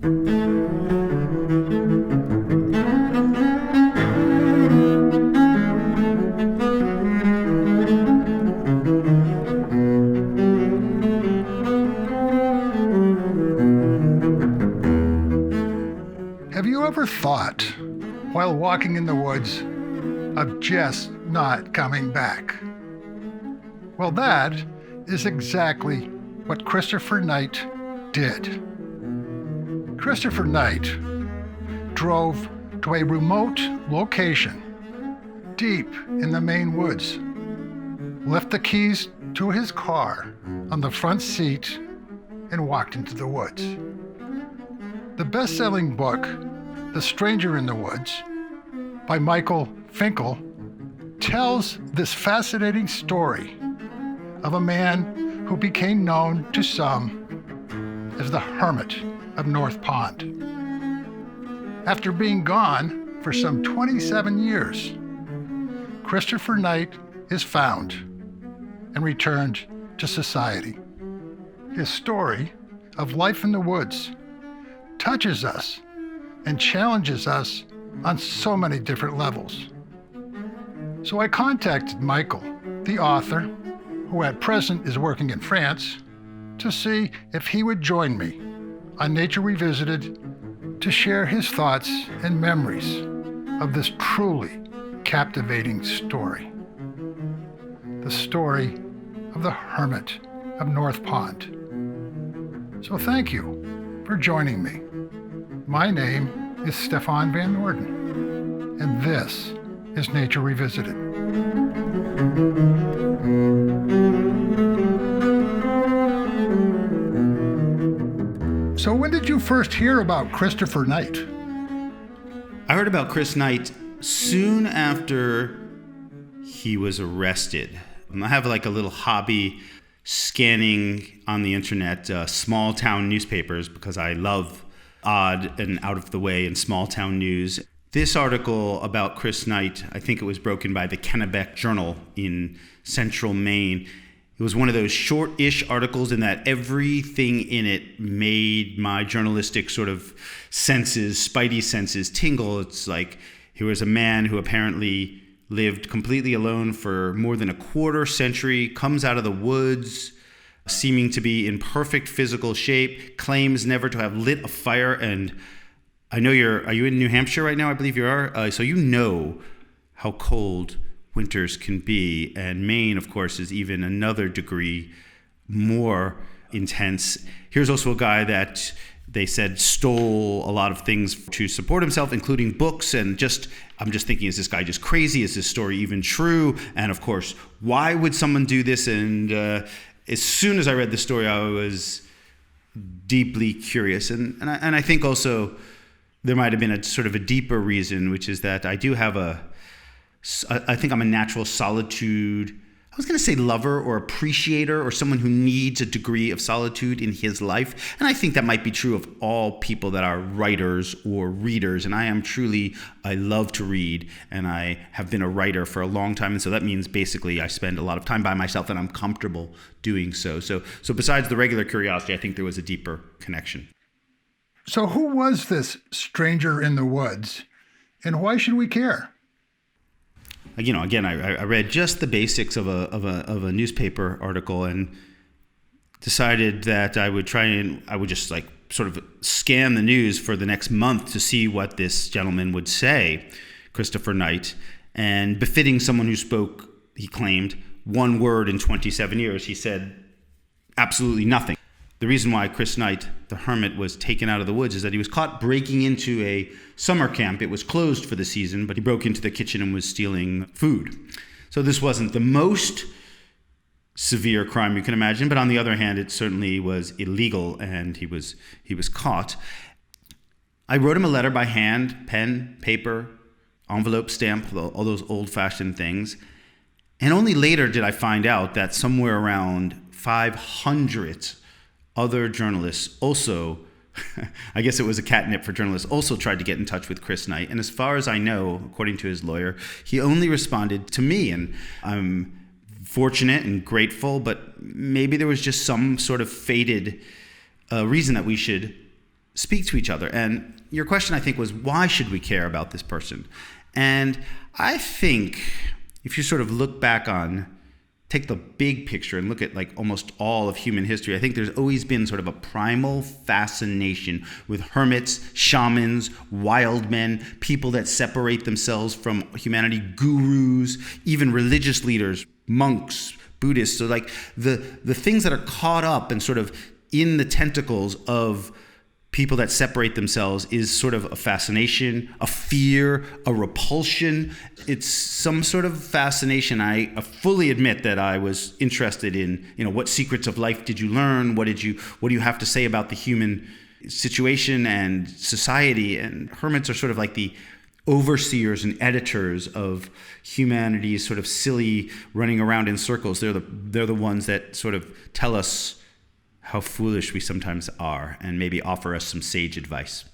Have you ever thought, while walking in the woods, of just not coming back? Well, that is exactly what Christopher Knight did. Christopher Knight drove to a remote location deep in the Maine woods, left the keys to his car on the front seat, and walked into the woods. The best-selling book, The Stranger in the Woods, by Michael Finkel, tells this fascinating story of a man who became known to some as the Hermit of North Pond. After being gone for some 27 years, Christopher Knight is found and returned to society. His story of life in the woods touches us and challenges us on so many different levels. So I contacted Michael, the author, who at present is working in France, to see if he would join me on Nature Revisited to share his thoughts and memories of this truly captivating story. The story of the Hermit of North Pond. So thank you for joining me. My name is Stefan Van Norden, and this is Nature Revisited. So when did you first hear about Christopher Knight? I heard about Chris Knight soon after he was arrested. I have like a little hobby scanning on the internet small town newspapers because I love odd and out of the way and small town news. This article about Chris Knight, I think it was broken by the Kennebec Journal in central Maine. It was one of those short-ish articles in that everything in it made my journalistic sort of senses, spidey senses, tingle. It's like here was a man who apparently lived completely alone for more than a quarter century, comes out of the woods, seeming to be in perfect physical shape, claims never to have lit a fire. And I know are you in New Hampshire right now? I believe you are. So you know how cold winters can be. And Maine, of course, is even another degree more intense. Here's also a guy that they said stole a lot of things to support himself, including books. And I'm just thinking, is this guy just crazy? Is this story even true? And of course, why would someone do this? And as soon as I read the story, I was deeply curious. And I think also there might have been a sort of a deeper reason, which is that I do have I think I'm a natural solitude. I was going to say lover or appreciator or someone who needs a degree of solitude in his life. And I think that might be true of all people that are writers or readers. And I love to read, and I have been a writer for a long time. And so that means basically I spend a lot of time by myself and I'm comfortable doing so. So besides the regular curiosity, I think there was a deeper connection. So who was this stranger in the woods, and why should we care? Again, I read just the basics of a newspaper article and decided that I would just like sort of scan the news for the next month to see what this gentleman would say, Christopher Knight. And befitting someone who spoke, he claimed, one word in 27 years, he said absolutely nothing. The reason why Chris Knight, the Hermit, was taken out of the woods is that he was caught breaking into a summer camp. It was closed for the season, but he broke into the kitchen and was stealing food. So this wasn't the most severe crime you can imagine, but on the other hand, it certainly was illegal, and he was caught. I wrote him a letter by hand, pen, paper, envelope, stamp, all those old-fashioned things. And only later did I find out that somewhere around 500 other journalists also, I guess it was a catnip for journalists, also tried to get in touch with Chris Knight. And as far as I know, according to his lawyer, he only responded to me. And I'm fortunate and grateful, but maybe there was just some sort of fated reason that we should speak to each other. And your question, I think, was why should we care about this person? And I think if you sort of look back on, take the big picture and look at like almost all of human history, I think there's always been sort of a primal fascination with hermits, shamans, wild men, people that separate themselves from humanity, gurus, even religious leaders, monks, Buddhists. So like the things that are caught up and sort of in the tentacles of people that separate themselves is sort of a fascination, a fear, a repulsion. It's some sort of fascination. I fully admit that I was interested in, what secrets of life did you learn? What do you have to say about the human situation and society? And hermits are sort of like the overseers and editors of humanity's sort of silly running around in circles. They're the ones that sort of tell us how foolish we sometimes are and maybe offer us some sage advice.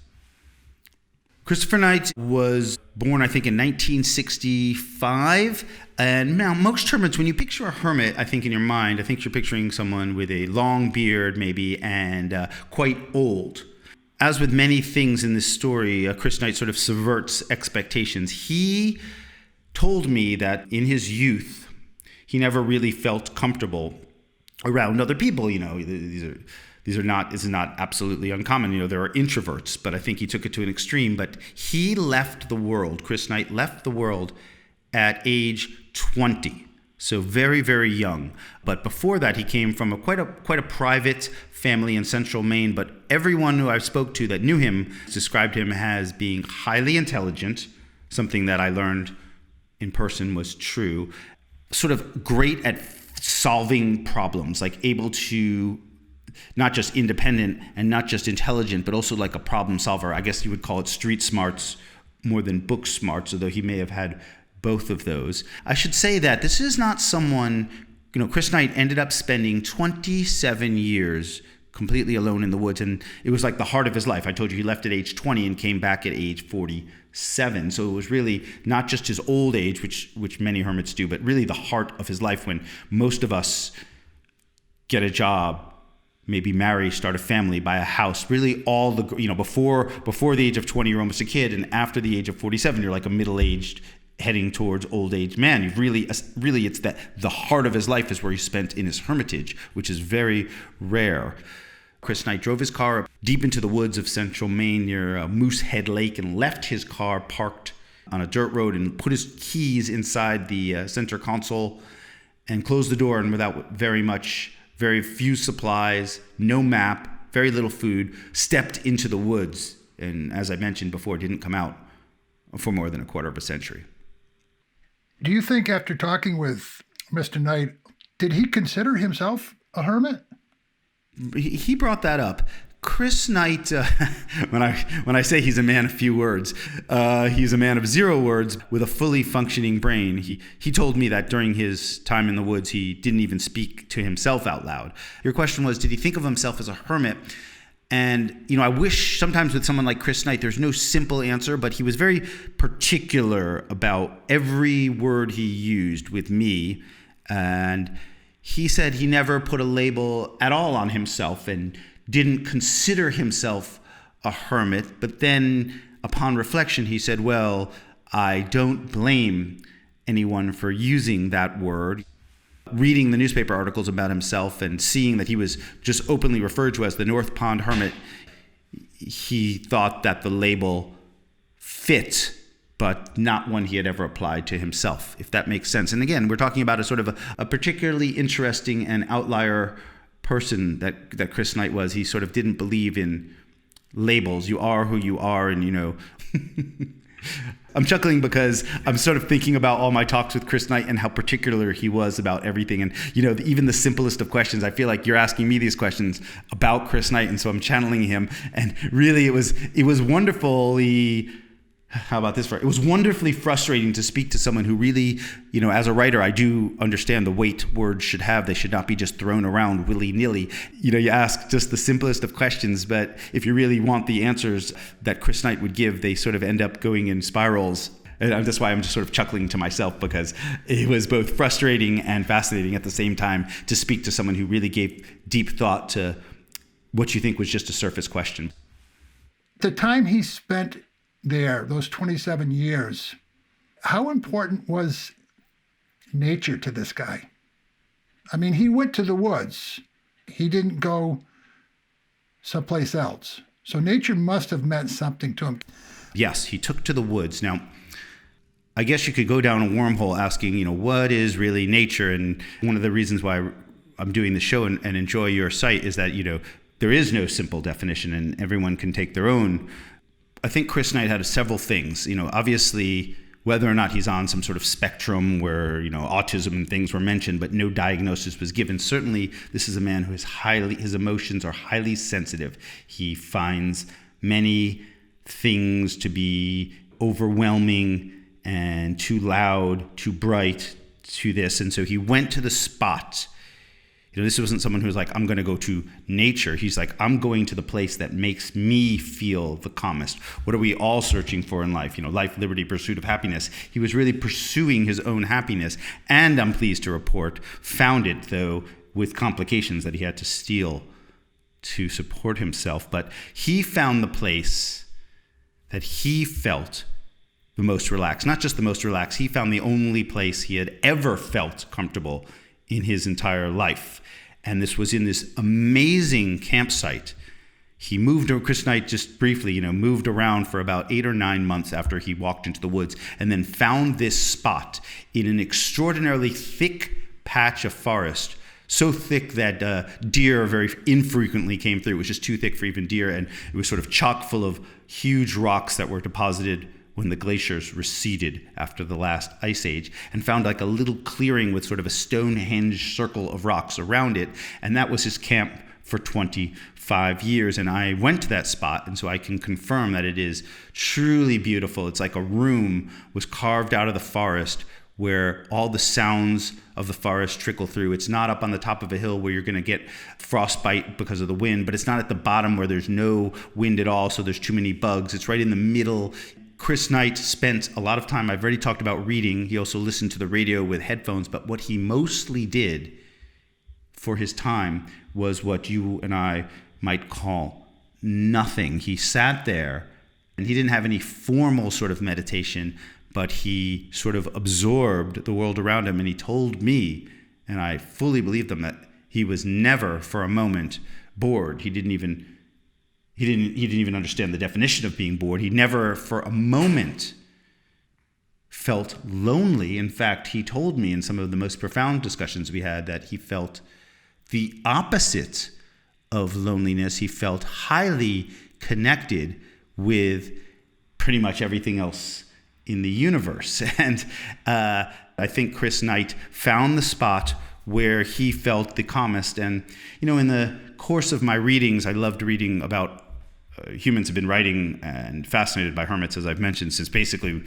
Christopher Knight was born, I think, in 1965. And now most hermits, when you picture a hermit, I think in your mind, I think you're picturing someone with a long beard maybe and quite old. As with many things in this story, Chris Knight sort of subverts expectations. He told me that in his youth, he never really felt comfortable around other people. This is not absolutely uncommon. There are introverts, but I think he took it to an extreme. But he left the world. Chris Knight left the world at age 20, so very, very young. But before that, he came from quite a private family in central Maine. But everyone who I spoke to that knew him described him as being highly intelligent, something that I learned in person was true. Sort of great at solving problems, like able to not just independent and not just intelligent, but also like a problem solver. I guess you would call it street smarts more than book smarts, although he may have had both of those. I should say that this is not someone, Chris Knight ended up spending 27 years completely alone in the woods, and it was like the heart of his life. I told you he left at age 20 and came back at age 47. So it was really not just his old age, which many hermits do, but really the heart of his life, when most of us get a job, maybe marry, start a family, buy a house. Really all the, before the age of 20, you're almost a kid, and after the age of 47, you're like a middle-aged heading towards old age man. You've really it's that the heart of his life is where he spent in his hermitage, which is very rare. Chris Knight drove his car deep into the woods of central Maine near Moosehead Lake and left his car parked on a dirt road and put his keys inside the center console and closed the door, and without very few supplies, no map, very little food, stepped into the woods, and as I mentioned before, didn't come out for more than a quarter of a century. Do you think after talking with Mr. Knight, did he consider himself a hermit? He brought that up. Chris Knight, when I say he's a man of few words, he's a man of 0 words with a fully functioning brain. He told me that during his time in the woods, he didn't even speak to himself out loud. Your question was, did he think of himself as a hermit? And, I wish sometimes with someone like Chris Knight, there's no simple answer, but he was very particular about every word he used with me. And he said he never put a label at all on himself and didn't consider himself a hermit. But then upon reflection, he said, well, I don't blame anyone for using that word. Reading the newspaper articles about himself and seeing that he was just openly referred to as the North Pond Hermit, he thought that the label fit, but not one he had ever applied to himself, if that makes sense. And again, we're talking about a sort of a particularly interesting and outlier person that Chris Knight was. He sort of didn't believe in labels. You are who you are, and I'm chuckling because I'm sort of thinking about all my talks with Chris Knight and how particular he was about everything. And, even the simplest of questions, I feel like you're asking me these questions about Chris Knight. And so I'm channeling him. And really, it was wonderfully, how about this? It was wonderfully frustrating to speak to someone who really, as a writer, I do understand the weight words should have. They should not be just thrown around willy-nilly. You ask just the simplest of questions, but if you really want the answers that Chris Knight would give, they sort of end up going in spirals. And that's why I'm just sort of chuckling to myself, because it was both frustrating and fascinating at the same time to speak to someone who really gave deep thought to what you think was just a surface question. The time he spent there, those 27 years, how important was nature to this guy? I mean, he went to the woods. He didn't go someplace else. So nature must have meant something to him. Yes, he took to the woods. Now, I guess you could go down a wormhole asking, what is really nature? And one of the reasons why I'm doing the show and enjoy your site is that, there is no simple definition and everyone can take their own. I think Chris Knight had several things, obviously whether or not he's on some sort of spectrum where, autism and things were mentioned, but no diagnosis was given. Certainly, this is a man who is his emotions are highly sensitive. He finds many things to be overwhelming and too loud, too bright, to this. And so he went to the spot. This wasn't someone who was like, I'm going to go to nature. He's like, I'm going to the place that makes me feel the calmest. What are we all searching for in life? Life, liberty, pursuit of happiness. He was really pursuing his own happiness. And I'm pleased to report, found it, though, with complications that he had to steal to support himself. But he found the place that he felt the most relaxed. Not just the most relaxed. He found the only place he had ever felt comfortable in his entire life. And this was in this amazing campsite. He moved, Chris Knight just briefly, moved around for about 8 or 9 months after he walked into the woods and then found this spot in an extraordinarily thick patch of forest. So thick that deer very infrequently came through. It was just too thick for even deer. And it was sort of chock full of huge rocks that were deposited when the glaciers receded after the last ice age, and found like a little clearing with sort of a Stonehenge circle of rocks around it. And that was his camp for 25 years. And I went to that spot, and so I can confirm that it is truly beautiful. It's like a room was carved out of the forest where all the sounds of the forest trickle through. It's not up on the top of a hill where you're going to get frostbite because of the wind, but it's not at the bottom where there's no wind at all, so there's too many bugs. It's right in the middle. Chris Knight spent a lot of time, I've already talked about reading. He also listened to the radio with headphones, but what he mostly did for his time was what you and I might call nothing. He sat there and he didn't have any formal sort of meditation, but he sort of absorbed the world around him. And he told me, and I fully believed him, that he was never for a moment bored. He didn't even understand the definition of being bored. He never for a moment felt lonely. In fact, he told me in some of the most profound discussions we had that he felt the opposite of loneliness. He felt highly connected with pretty much everything else in the universe. And I think Chris Knight found the spot where he felt the calmest. And, in the course of my readings, I loved reading about humans have been writing and fascinated by hermits, as I've mentioned, since basically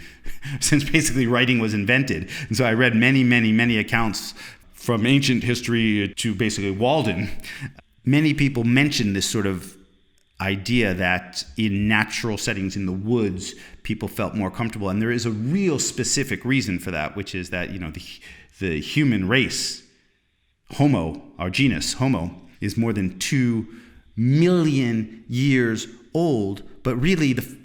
writing was invented. And so I read many, many, many accounts from ancient history to basically Walden. Many people mention this sort of idea that in natural settings, in the woods, people felt more comfortable. And there is a real specific reason for that, which is that, the human race, Homo, our genus, Homo, is more than 2 million years old, but really the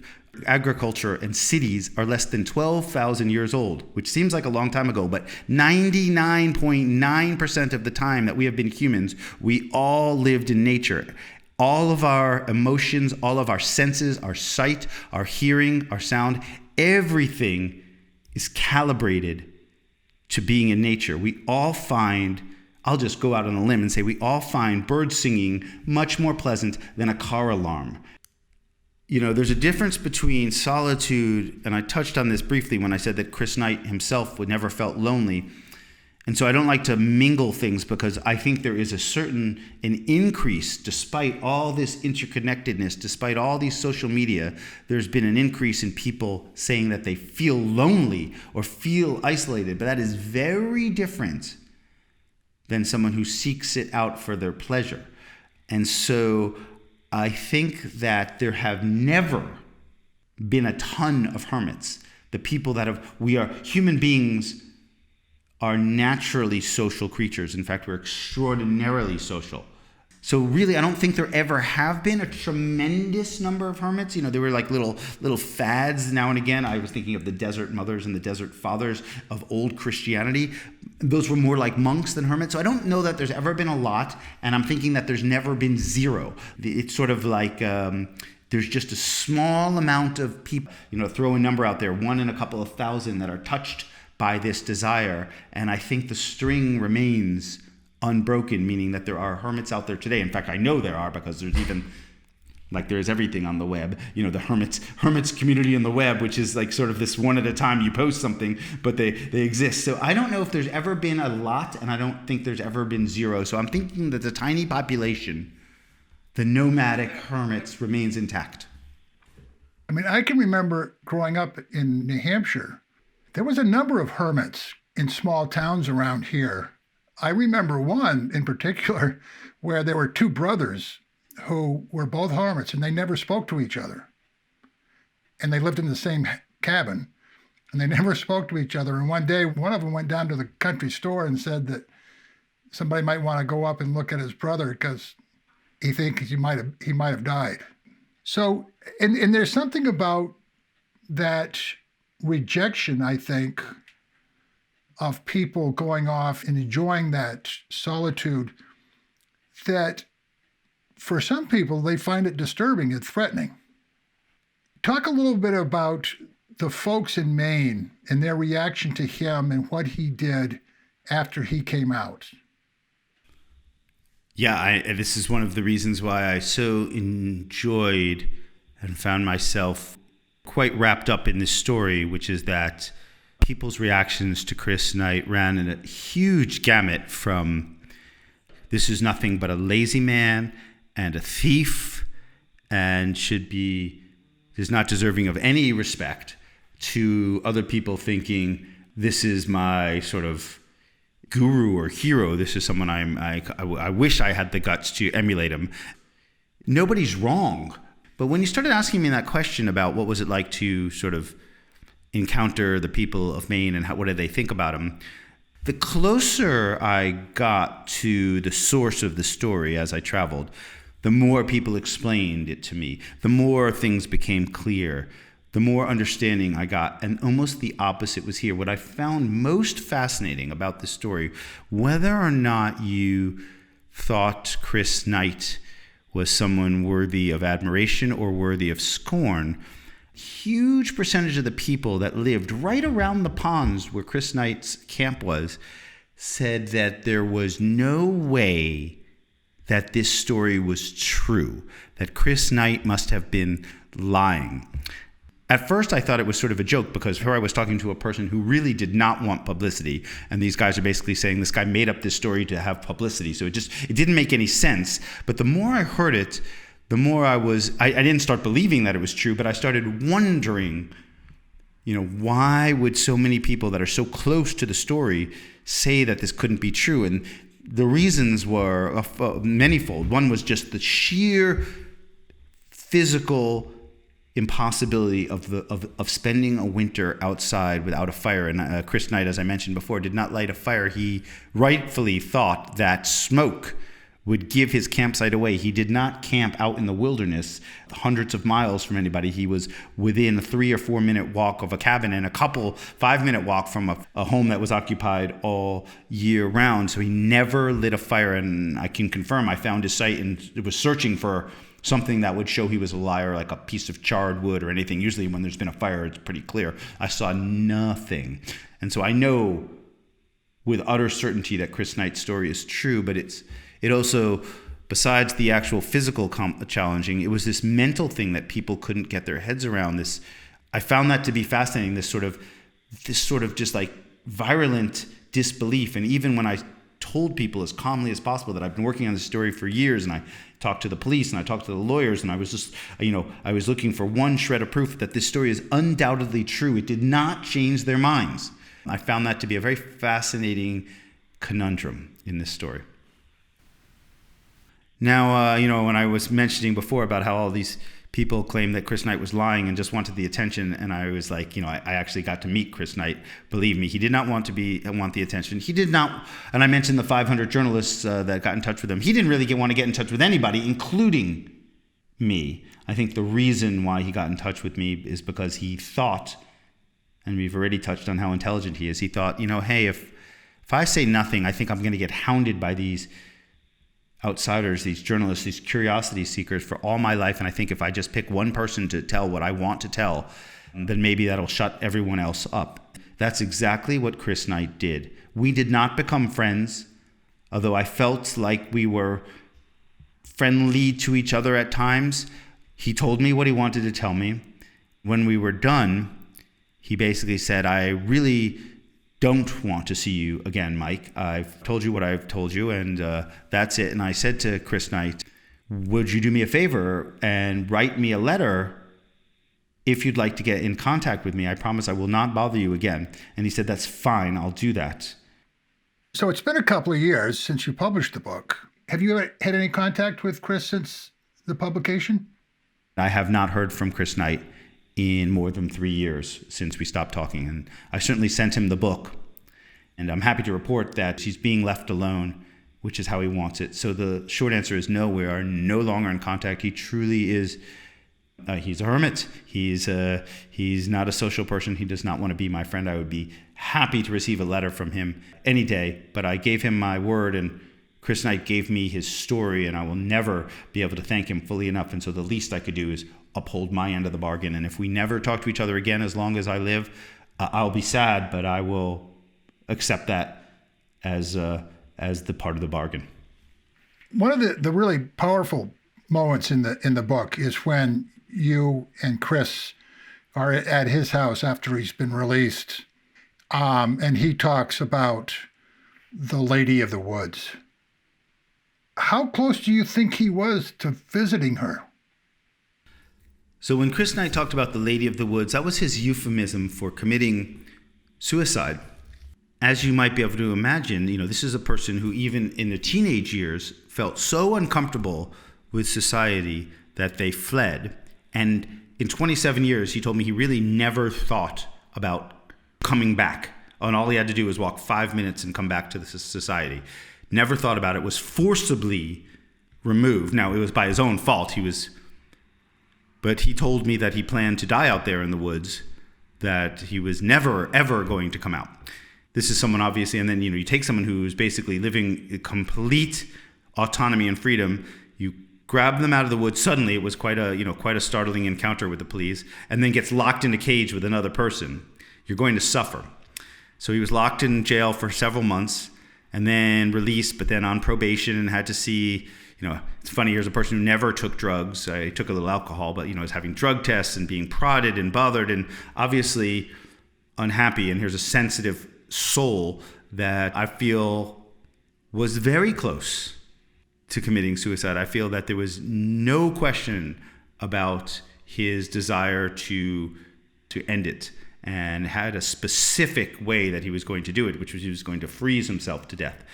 agriculture and cities are less than 12,000 years old, which seems like a long time ago, but 99.9% of the time that we have been humans, we all lived in nature. All of our emotions, all of our senses, our sight, our hearing, our sound, everything is calibrated to being in nature. We all find, I'll just go out on a limb and say, we all find birds singing much more pleasant than a car alarm. There's a difference between solitude, and I touched on this briefly when I said that Chris Knight himself would never felt lonely. And so I don't like to mingle things because I think there is an increase, despite all this interconnectedness, despite all these social media, there's been an increase in people saying that they feel lonely or feel isolated. But that is very different than someone who seeks it out for their pleasure. And so I think that there have never been a ton of hermits. The people we are human beings are naturally social creatures. In fact, we're extraordinarily social. So really, I don't think there ever have been a tremendous number of hermits. There were like little fads now and again. I was thinking of the desert mothers and the desert fathers of old Christianity. Those were more like monks than hermits. So I don't know that there's ever been a lot, and I'm thinking that there's never been zero. It's sort of like there's just a small amount of people, throw a number out there, 1 in a couple of thousand that are touched by this desire. And I think the string remains unbroken, meaning that there are hermits out there today. In fact, I know there are, because there's even, like, there's everything on the web. The hermits community on the web, which is like sort of this one at a time, you post something, but they exist. So I don't know if there's ever been a lot, and I don't think there's ever been zero. So I'm thinking that the tiny population, the nomadic hermits, remains intact. I mean, I can remember growing up in New Hampshire, there was a number of hermits in small towns around here. I remember one in particular where there were 2 brothers who were both hermits, and they never spoke to each other. And they lived in the same cabin, and they never spoke to each other. And one day, one of them went down to the country store and said that somebody might want to go up and look at his brother because he thinks he might have died. So, and there's something about that rejection, I think, of people going off and enjoying that solitude, that for some people, they find it disturbing and threatening. Talk a little bit about the folks in Maine and their reaction to him and what he did after he came out. Yeah, this is one of the reasons why I so enjoyed and found myself quite wrapped up in this story, which is that people's reactions to Chris Knight ran in a huge gamut from this is nothing but a lazy man and a thief and is not deserving of any respect, to other people thinking this is my sort of guru or hero. This is someone I wish I had the guts to emulate him. Nobody's wrong. But when you started asking me that question about what was it like to sort of encounter the people of Maine and what did they think about him, the closer I got to the source of the story as I traveled, the more people explained it to me, the more things became clear, the more understanding I got. And almost the opposite was here. What I found most fascinating about this story, whether or not you thought Chris Knight was someone worthy of admiration or worthy of scorn, huge percentage of the people that lived right around the ponds where Chris Knight's camp was said that there was no way that this story was true, that Chris Knight must have been lying. At first, I thought it was sort of a joke because here I was talking to a person who really did not want publicity, and these guys are basically saying this guy made up this story to have publicity. So it didn't make any sense. But the more I heard it, the more I didn't start believing that it was true, but I started wondering, why would so many people that are so close to the story say that this couldn't be true? And the reasons were manyfold. One was just the sheer physical impossibility of spending a winter outside without a fire. And Chris Knight, as I mentioned before, did not light a fire. He rightfully thought that smoke would give his campsite away. He did not camp out in the wilderness hundreds of miles from anybody. He was within a 3 or 4 minute walk of a cabin and a 5-minute walk from a home that was occupied all year round. So he never lit a fire. And I can confirm I found his site and was searching for something that would show he was a liar, like a piece of charred wood or anything. Usually when there's been a fire, it's pretty clear. I saw nothing. And so I know with utter certainty that Chris Knight's story is true, but it also, besides the actual physical challenging, it was this mental thing that people couldn't get their heads around. I found that to be fascinating, this sort of just like virulent disbelief. And even when I told people as calmly as possible that I've been working on this story for years, and I talked to the police and I talked to the lawyers, and I was just, I was looking for one shred of proof that this story is undoubtedly true. It did not change their minds. I found that to be a very fascinating conundrum in this story. Now, when I was mentioning before about how all these people claimed that Chris Knight was lying and just wanted the attention. And I was like, I actually got to meet Chris Knight. Believe me, he did not want the attention. He did not. And I mentioned the 500 journalists that got in touch with him. He didn't really want to get in touch with anybody, including me. I think the reason why he got in touch with me is because he thought, and we've already touched on how intelligent he is. He thought, hey, if I say nothing, I think I'm going to get hounded by these outsiders, these journalists, these curiosity seekers for all my life. And I think if I just pick one person to tell what I want to tell, then maybe that'll shut everyone else up. That's exactly what Chris Knight did. We did not become friends, although I felt like we were friendly to each other at times. He told me what he wanted to tell me. When we were done, he basically said, I really don't want to see you again, Mike. I've told you what I've told you, and that's it. And I said to Chris Knight, would you do me a favor and write me a letter if you'd like to get in contact with me? I promise I will not bother you again. And he said, that's fine, I'll do that. So it's been a couple of years since you published the book. Have you ever had any contact with Chris since the publication? I have not heard from Chris Knight in more than 3 years since we stopped talking. And I certainly sent him the book. And I'm happy to report that he's being left alone, which is how he wants it. So the short answer is no, we are no longer in contact. He truly is, he's a hermit. He's not a social person. He does not want to be my friend. I would be happy to receive a letter from him any day, but I gave him my word, and Chris Knight gave me his story, and I will never be able to thank him fully enough. And so the least I could do is uphold my end of the bargain. And if we never talk to each other again as long as I live, I'll be sad, but I will accept that as the part of the bargain. One of the really powerful moments in the book is when you and Chris are at his house after he's been released, and he talks about the Lady of the Woods. How close do you think he was to visiting her? So when Chris Knight talked about the Lady of the Woods, that was his euphemism for committing suicide. As you might be able to imagine, this is a person who even in the teenage years felt so uncomfortable with society that they fled. And in 27 years, he told me he really never thought about coming back. And all he had to do was walk 5 minutes and come back to the society. Never thought about it, was forcibly removed. Now, it was by his own fault. But he told me that he planned to die out there in the woods, that he was never, ever going to come out. This is someone, obviously, and then, you take someone who's basically living complete autonomy and freedom. You grab them out of the woods. Suddenly, it was quite a startling encounter with the police, and then gets locked in a cage with another person. You're going to suffer. So he was locked in jail for several months, and then released, but then on probation, and had to see, it's funny, here's a person who never took drugs. I took a little alcohol, but, was having drug tests and being prodded and bothered and obviously unhappy. And here's a sensitive soul that I feel was very close to committing suicide. I feel that there was no question about his desire to end it, and had a specific way that he was going to do it, which was he was going to freeze himself to death.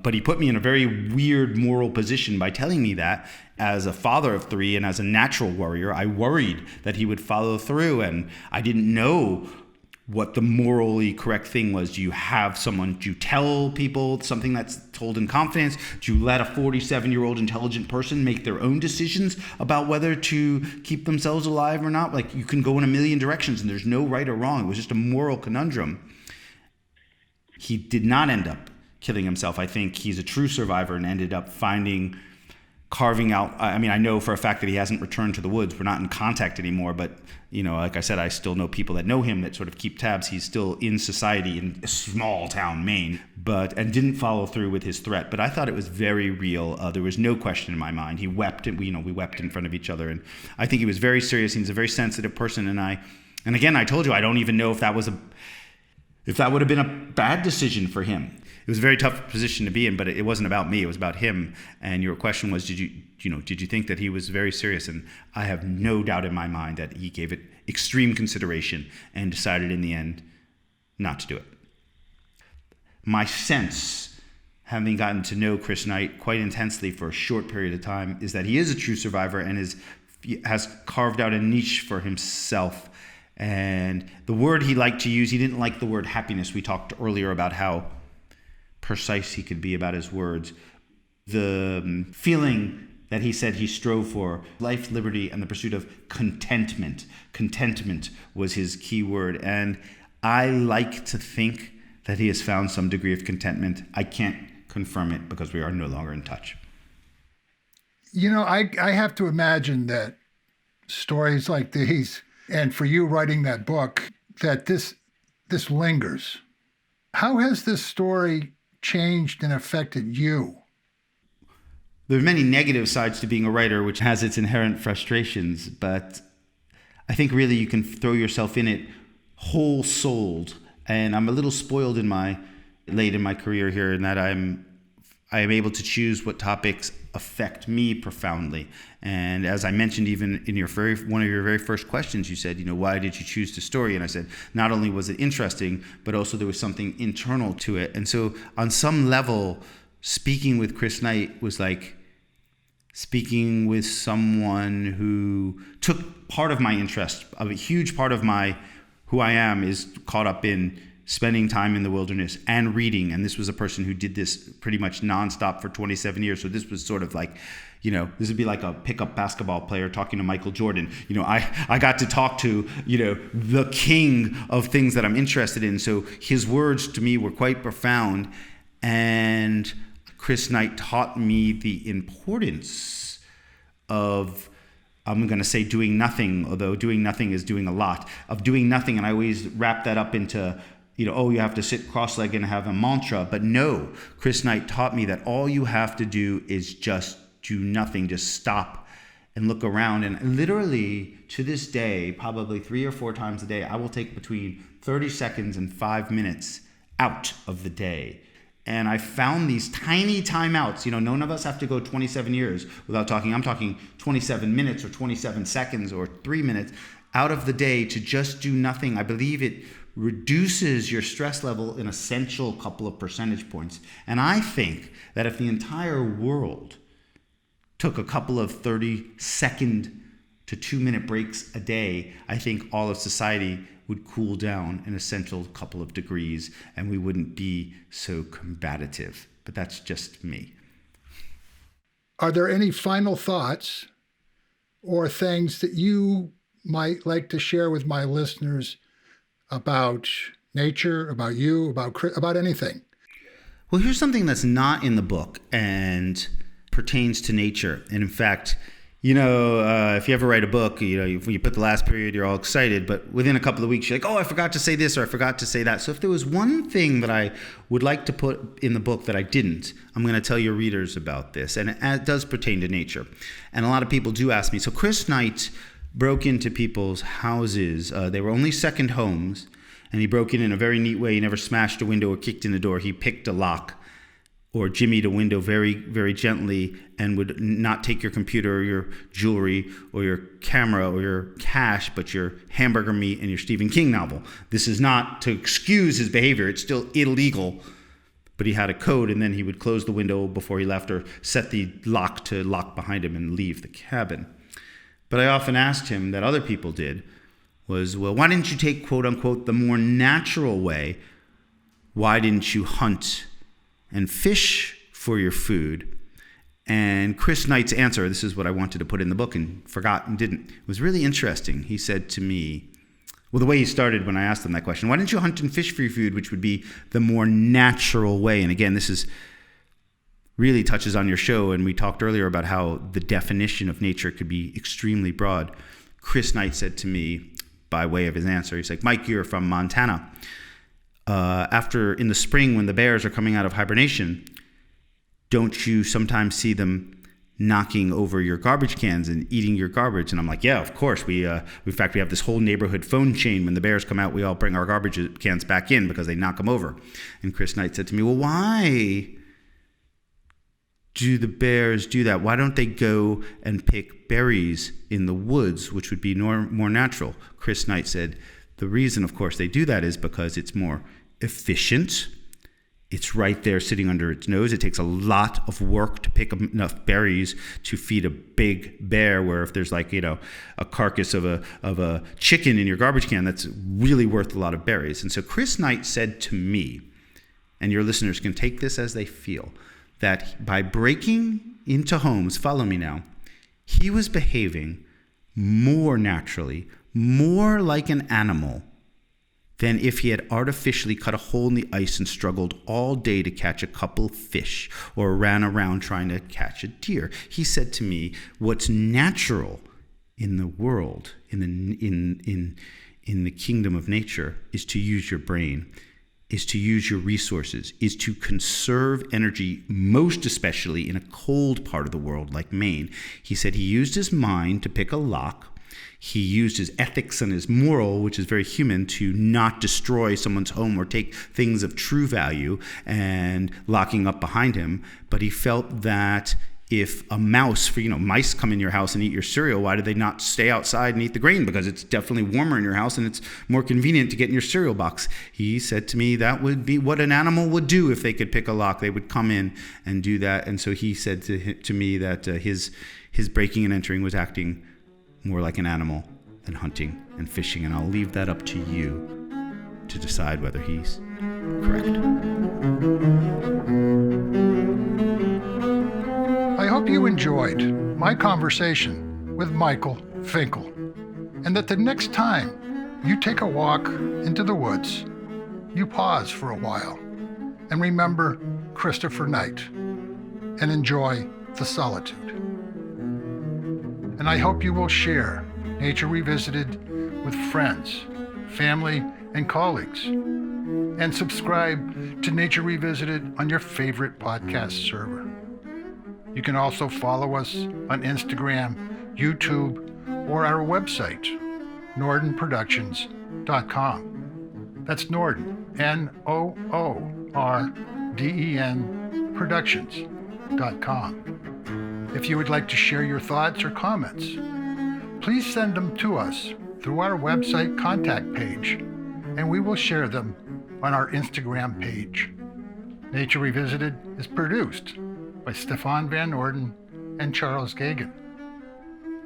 But he put me in a very weird moral position by telling me that. As a father of 3 and as a natural worrier, I worried that he would follow through, and I didn't know what the morally correct thing was. Do you tell people something that's told in confidence? Do you let a 47-year-old intelligent person make their own decisions about whether to keep themselves alive or not? Like, you can go in a million directions and there's no right or wrong. It was just a moral conundrum. He did not end up killing himself. I think he's a true survivor and ended up carving out. I know for a fact that he hasn't returned to the woods. We're not in contact anymore, but like I said, I still know people that know him that sort of keep tabs. He's still in society in a small town, Maine, and didn't follow through with his threat. But I thought it was very real. There was no question in my mind. He wept, and we wept in front of each other. And I think he was very serious. He's a very sensitive person. And again, I told you, I don't even know if that would have been a bad decision for him. It was a very tough position to be in, but it wasn't about me. It was about him. And your question was, did you think that he was very serious? And I have no doubt in my mind that he gave it extreme consideration and decided in the end not to do it. My sense, having gotten to know Chris Knight quite intensely for a short period of time, is that he is a true survivor and is has carved out a niche for himself. And the word he liked to use, he didn't like the word happiness. We talked earlier about how precise he could be about his words. The feeling that he said he strove for, life, liberty, and the pursuit of contentment. Contentment was his key word. And I like to think that he has found some degree of contentment. I can't confirm it because we are no longer in touch. You know, I have to imagine that stories like these, and for you writing that book, that this lingers. How has this story changed and affected you? There are many negative sides to being a writer, which has its inherent frustrations, but I think really you can throw yourself in it whole-souled. And I'm a little spoiled late in my career here in that I am able to choose what topics affect me profoundly. And as I mentioned, even in one of your very first questions, you said, why did you choose the story? And I said, not only was it interesting, but also there was something internal to it. And so on some level, speaking with Chris Knight was like speaking with someone who took part of my interest. A huge part of who I am is caught up in spending time in the wilderness and reading. And this was a person who did this pretty much nonstop for 27 years. So this was sort of like, this would be like a pickup basketball player talking to Michael Jordan. I got to talk to, the king of things that I'm interested in. So his words to me were quite profound. And Chris Knight taught me the importance of, I'm going to say doing nothing, although doing nothing is doing a lot, of doing nothing. And I always wrap that up into, you have to sit cross-legged and have a mantra. But no, Chris Knight taught me that all you have to do is just do nothing, just stop and look around. And literally to this day, probably 3 or 4 times a day, I will take between 30 seconds and 5 minutes out of the day. And I found these tiny timeouts. None of us have to go 27 years without talking. I'm talking 27 minutes or 27 seconds or 3 minutes out of the day to just do nothing. I believe it reduces your stress level an essential couple of percentage points. And I think that if the entire world took a couple of 30-second to 2-minute breaks a day, I think all of society would cool down an essential couple of degrees and we wouldn't be so combative. But that's just me. Are there any final thoughts or things that you might like to share with my listeners about nature, about you, about anything? Well, here's something that's not in the book and pertains to nature. And in fact, if you ever write a book, when you put the last period, you're all excited, but within a couple of weeks, you're like, oh, I forgot to say this or I forgot to say that. So if there was one thing that I would like to put in the book that I didn't, I'm going to tell your readers about this. And it does pertain to nature. And a lot of people do ask me. So Chris Knight broke into people's houses. They were only second homes. And he broke in a very neat way. He never smashed a window or kicked in the door. He picked a lock or jimmied a window very, very gently and would not take your computer or your jewelry or your camera or your cash, but your hamburger meat and your Stephen King novel. This is not to excuse his behavior. It's still illegal. But he had a code, and then he would close the window before he left or set the lock to lock behind him and leave the cabin. But I often asked him that other people did was, well, why didn't you take, quote unquote, the more natural way? Why didn't you hunt and fish for your food? And Chris Knight's answer, this is what I wanted to put in the book and forgot and didn't, was really interesting. He said to me, well, the way he started when I asked him that question, why didn't you hunt and fish for your food, which would be the more natural way? And again, this is really touches on your show, and we talked earlier about how the definition of nature could be extremely broad. Chris Knight said to me, by way of his answer, he's like, Mike, you're from Montana. After in the spring when the bears are coming out of hibernation, don't you sometimes see them knocking over your garbage cans and eating your garbage? And I'm like, yeah, of course. In fact, we have this whole neighborhood phone chain. When the bears come out, we all bring our garbage cans back in because they knock them over. And Chris Knight said to me, well, why do the bears do that? Why don't they go and pick berries in the woods, which would be more natural? Chris Knight said, the reason, of course, they do that is because it's more efficient, It's right there sitting under its nose. It takes a lot of work to pick enough berries to feed a big bear, where if there's like, a carcass of a chicken in your garbage can, that's really worth a lot of berries. And so Chris Knight said to me, and your listeners can take this as they feel, that by breaking into homes, follow me now, he was behaving more naturally, more like an animal than if he had artificially cut a hole in the ice and struggled all day to catch a couple fish or ran around trying to catch a deer. He said to me, what's natural in the world, in the kingdom of nature, is to use your brain, is to use your resources, is to conserve energy, most especially in a cold part of the world like Maine. He said he used his mind to pick a lock. He used his ethics and his moral, which is very human, to not destroy someone's home or take things of true value and locking up behind him. But he felt that if a mouse, mice come in your house and eat your cereal, why do they not stay outside and eat the grain? Because it's definitely warmer in your house and it's more convenient to get in your cereal box. He said to me that would be what an animal would do if they could pick a lock. They would come in and do that. And so he said to me that his breaking and entering was acting more like an animal than hunting and fishing. And I'll leave that up to you to decide whether he's correct. I hope you enjoyed my conversation with Michael Finkel, and that the next time you take a walk into the woods, you pause for a while and remember Christopher Knight and enjoy the solitude. And I hope you will share Nature Revisited with friends, family, and colleagues, and subscribe to Nature Revisited on your favorite podcast server. You can also follow us on Instagram, YouTube, or our website, nordenproductions.com. That's Norden, Noorden Productions.com. If you would like to share your thoughts or comments, please send them to us through our website contact page, and we will share them on our Instagram page. Nature Revisited is produced by Stefan Van Norden and Charles Gagan.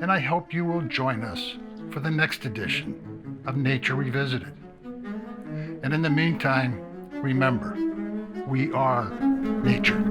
And I hope you will join us for the next edition of Nature Revisited. And in the meantime, remember, we are nature.